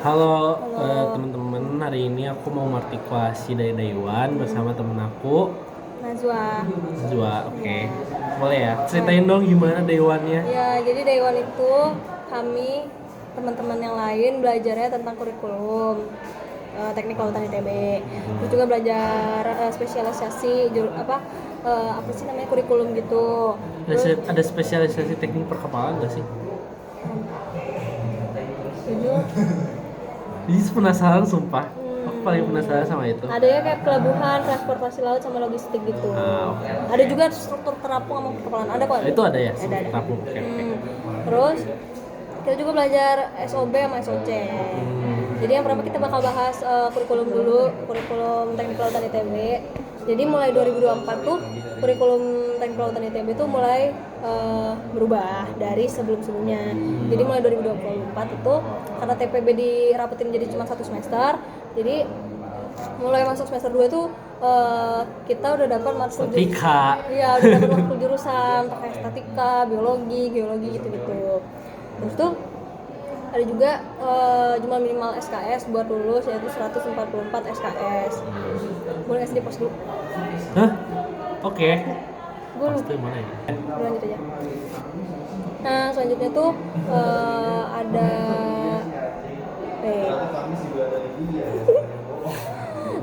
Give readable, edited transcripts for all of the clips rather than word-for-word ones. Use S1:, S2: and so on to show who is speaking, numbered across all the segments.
S1: Halo
S2: Halo,
S1: teman-teman, hari ini aku mau matrikulasi dari Daiwan bersama temen aku,
S2: Najwa.
S1: Najwa. Oke.
S2: Ya.
S1: Boleh ya?
S2: Nah,
S1: Ceritain dong gimana Daiwannya.
S2: ya, jadi Daiwan itu kami teman-teman yang lain belajarnya tentang kurikulum teknik kelautan ITB. Terus juga belajar spesialisasi apa sih namanya kurikulum gitu. Terus
S1: Ada spesialisasi teknik perkapalan nggak sih?
S2: jujur
S1: Jadi penasaran sumpah. Aku paling
S2: hmm,
S1: penasaran sama itu.
S2: ada ya kayak pelabuhan, transportasi laut sama logistik gitu.
S1: Oke.
S2: Ada juga struktur terapung sama perkapalan. Ada kok.
S1: Itu ada ya?
S2: Ada.
S1: Tabung. Oke.
S2: Terus kita juga belajar SOB sama SOC. Jadi yang pertama kita bakal bahas kurikulum dulu, kurikulum teknik kelautan ITB. Jadi mulai 2024 tuh kurikulum teknik kelautan ITB tuh mulai berubah dari sebelum-sebelumnya. Jadi mulai 2024 itu karena TPB dirapetin jadi cuma 1 semester. Jadi mulai masuk semester 2 tuh kita udah dapat matkul
S1: Statika.
S2: Iya, udah dapat matkul jurusan kayak statika, biologi, geologi gitu-gitu. Terus tuh ada juga jumlah minimal SKS buat lulus yaitu 144 SKS. Boleh nggak sih di post dulu?
S1: Hah? Oke.
S2: Gue lupa.
S1: Pasti mana ya?
S2: Lanjut aja. Nah selanjutnya tuh ada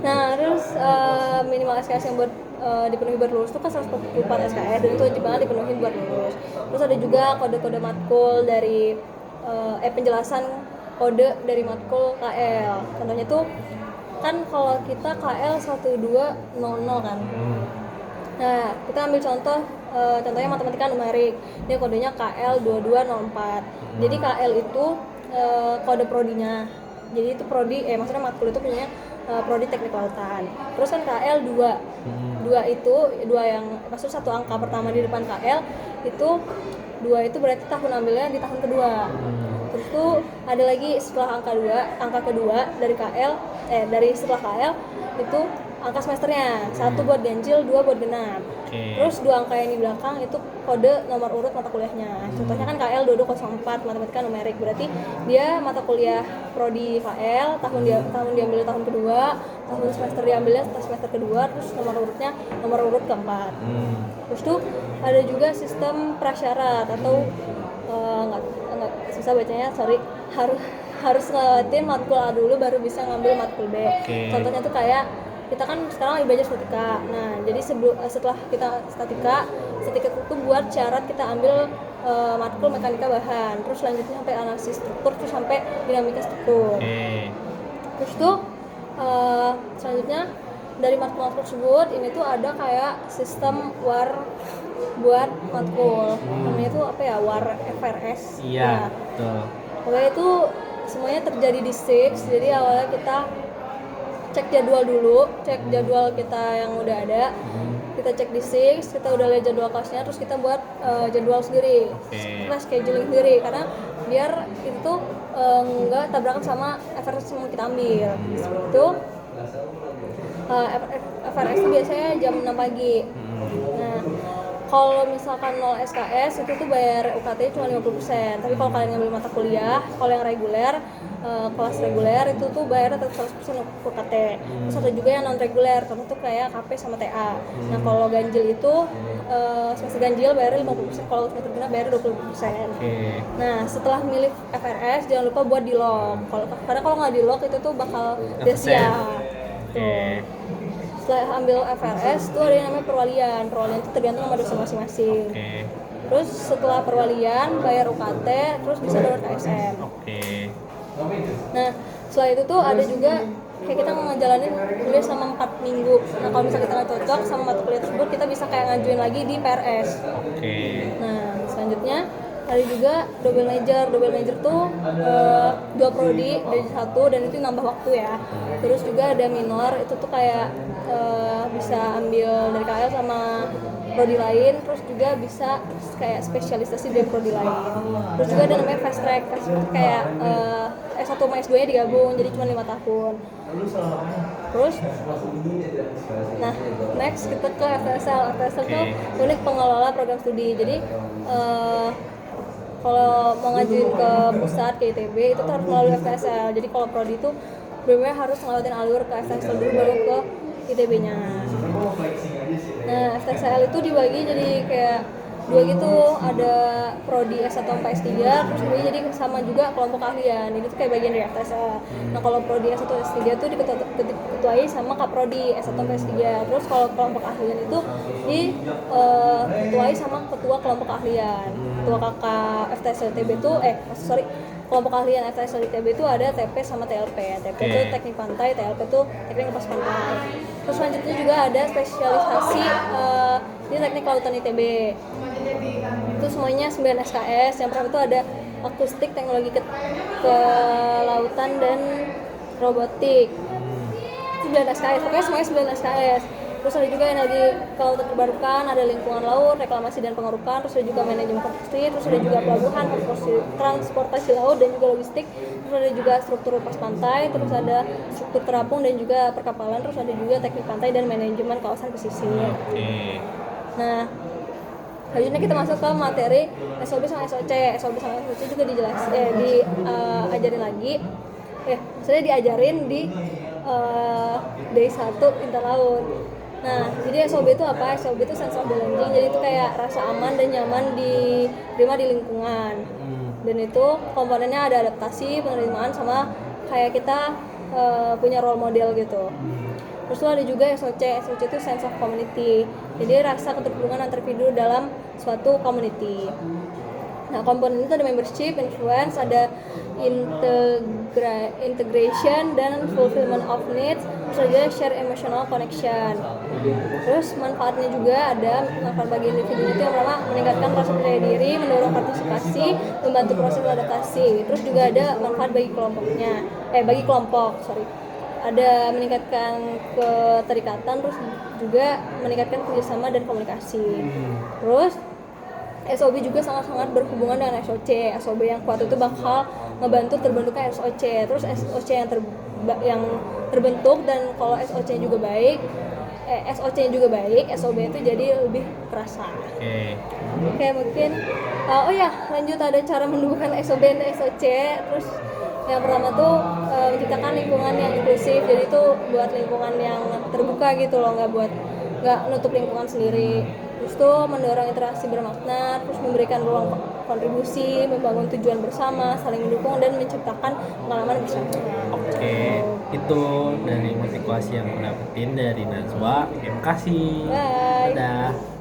S2: Nah terus minimal SKS yang buat dipenuhi buat lulus tuh kan 144 SKS dan itu wajib banget dipenuhi buat lulus. Terus ada juga kode-kode matkul dari penjelasan kode dari matkul KL. Contohnya tuh kan kalau kita KL 1200 kan. Nah, kita ambil contohnya matematika numerik. Dia kodenya KL 2204. Jadi KL itu kode prodinya. Jadi itu maksudnya matkul itu punya prodi teknik kelautan. Terus kan KL 2. 2 itu maksud satu angka pertama di depan KL itu 2 itu berarti tahun ambilnya di tahun kedua. Terus tuh ada lagi setelah angka kedua dari dari setelah KL itu angka semesternya. 1 buat ganjil, 2 buat genap. Terus 2 angka yang di belakang itu kode nomor urut mata kuliahnya. Contohnya kan KL 2204 matematika numerik, berarti dia mata kuliah prodi KL tahun diambil tahun kedua, tahun semester diambilnya semester kedua, terus nomor urutnya nomor urut keempat. Terus tuh ada juga sistem prasyarat atau nggak susah bacanya, harus ngelewatin matkul A dulu baru bisa ngambil matkul B. Contohnya tuh kayak kita kan sekarang lagi belajar statika. Nah, jadi setelah kita statika itu buat syarat kita ambil matkul mekanika bahan. Terus selanjutnya sampai analisis struktur, terus sampai dinamika struktur. Terus tuh selanjutnya dari matkul tersebut ini tuh ada kayak sistem war buat matkul. Namanya tuh apa ya? War FRS.
S1: Iya, betul.
S2: Pokoknya itu semuanya terjadi di SIX. Jadi awalnya kita cek jadwal kita yang udah ada. Kita cek di SIX, kita udah lihat jadwal kelasnya, terus kita buat jadwal sendiri, scheduling sendiri, karena biar itu tuh nggak tabrakan sama FRS yang kita ambil. Itu FRS itu biasanya jam 6 pagi. Nah, kalau misalkan 0 SKS itu tuh bayar UKT cuma 50%. Tapi kalau kalian ngambil mata kuliah, kalau yang reguler, kelas reguler itu tuh bayar tetap 100% UKT. Terus ada juga yang non reguler, contoh tuh kayak KP sama TA. Nah, kalau ganjil itu semester ganjil bayar 50%, kalau semester genap bayar 20%. Nah, setelah milih FRS jangan lupa buat di log. Karena kalau nggak di log itu tuh bakal sia-sia. Setelah ambil FRS tuh ada yang namanya perwalian itu tergantung sama dosen masing-masing. Terus setelah perwalian bayar UKT, terus bisa dapat KSM. Nah setelah itu tuh ada juga kayak kita ngejalanin kuliah sama 4 minggu. Nah kalau misalnya kita nggak cocok sama mata kuliah tersebut, kita bisa kayak ngajuin lagi di PRS. Nah selanjutnya ada juga double major tuh 2 prodi dari 1 dan itu nambah waktu ya. Terus juga ada minor, itu tuh kayak bisa ambil dari KL sama prodi lain, terus juga bisa kayak spesialisasi dari prodi lain. Terus juga ada namanya fast track kayak S1 sama S2 nya digabung jadi cuma 5 tahun. Terus nah next kita ke FSL tuh unit pengelola program studi. Jadi kalau mau ngajuin ke pusat ke ITB itu tuh harus melalui FTSL. Jadi kalau prodi itu benar-benar harus ngelewatin alur ke FTSL dulu baru ke ITB-nya. Nah, FTSL itu dibagi jadi kayak dua gitu, ada prodi S1 sampai S3, terus dibagi jadi sama juga kelompok keahlian. Ini tuh kayak bagian dari FTSL. Nah, kalau prodi S1 S3 tuh diketuai sama Kaprodi S1 sampai S3. Terus kalau kelompok keahlian itu diketuai sama ketua kelompok keahlian. Ketua kakak FTSL ITB tuh kelompok keahlian FTSL ITB itu ada TP sama TLP. TP itu teknik pantai, TLP itu teknik lepas pantai. Terus selanjutnya juga ada spesialisasi di teknik kelautan ITB. Itu semuanya 9 SKS. Yang pertama itu ada akustik, teknologi kelautan dan robotik. 9 SKS, pokoknya semuanya 9 SKS. Terus ada juga energi kelautan terbarukan, ada lingkungan laut, reklamasi dan pengerukan, terus ada juga manajemen konstruksi, terus ada juga pelabuhan, transportasi laut dan juga logistik, terus ada juga struktur lepas pantai, terus ada struktur terapung dan juga perkapalan, terus ada juga teknik pantai dan manajemen kawasan pesisir. Nah, selanjutnya kita masuk ke materi SOB sama SOC. SOB sama SOC juga diajarin lagi. Maksudnya diajarin di day 1 Interlaut. Nah, jadi SOB itu apa? SOB itu sense of belonging. Jadi itu kayak rasa aman dan nyaman diterima di lingkungan. Dan itu komponennya ada adaptasi, penerimaan, sama kayak kita punya role model gitu. Terus ada juga SOC. SOC itu sense of community. Jadi rasa keterhubungan antar individu dalam suatu community. Nah, komponen itu ada membership, influence, ada integration dan fulfillment of needs, terus ada share emotional connection. Terus manfaatnya juga ada manfaat bagi individu itu yang pertama meningkatkan rasa percaya diri, mendorong partisipasi, membantu proses adaptasi. Terus juga ada manfaat bagi kelompok, ada meningkatkan keterikatan, terus juga meningkatkan kerjasama dan komunikasi. Terus SOB juga sangat-sangat berhubungan dengan SOC. SOB yang kuat itu bakal ngebantu terbentuknya SOC. Terus SOC yang terbentuk dan kalau SOC-nya juga baik, SOB itu jadi lebih terasa. Oke, mungkin lanjut ada cara menumbuhkan SOB dan SOC. Terus yang pertama tuh menciptakan lingkungan yang inklusif. Jadi itu buat lingkungan yang terbuka gitu loh, nggak nutup lingkungan sendiri. Terus tuh mendorong interaksi bermakna, terus memberikan ruang kontribusi, membangun tujuan bersama, saling mendukung dan menciptakan pengalaman bersama.
S1: Itu dari motivasi yang aku dapetin dari Najwa. Terima kasih.
S2: Bye.
S1: Dadah.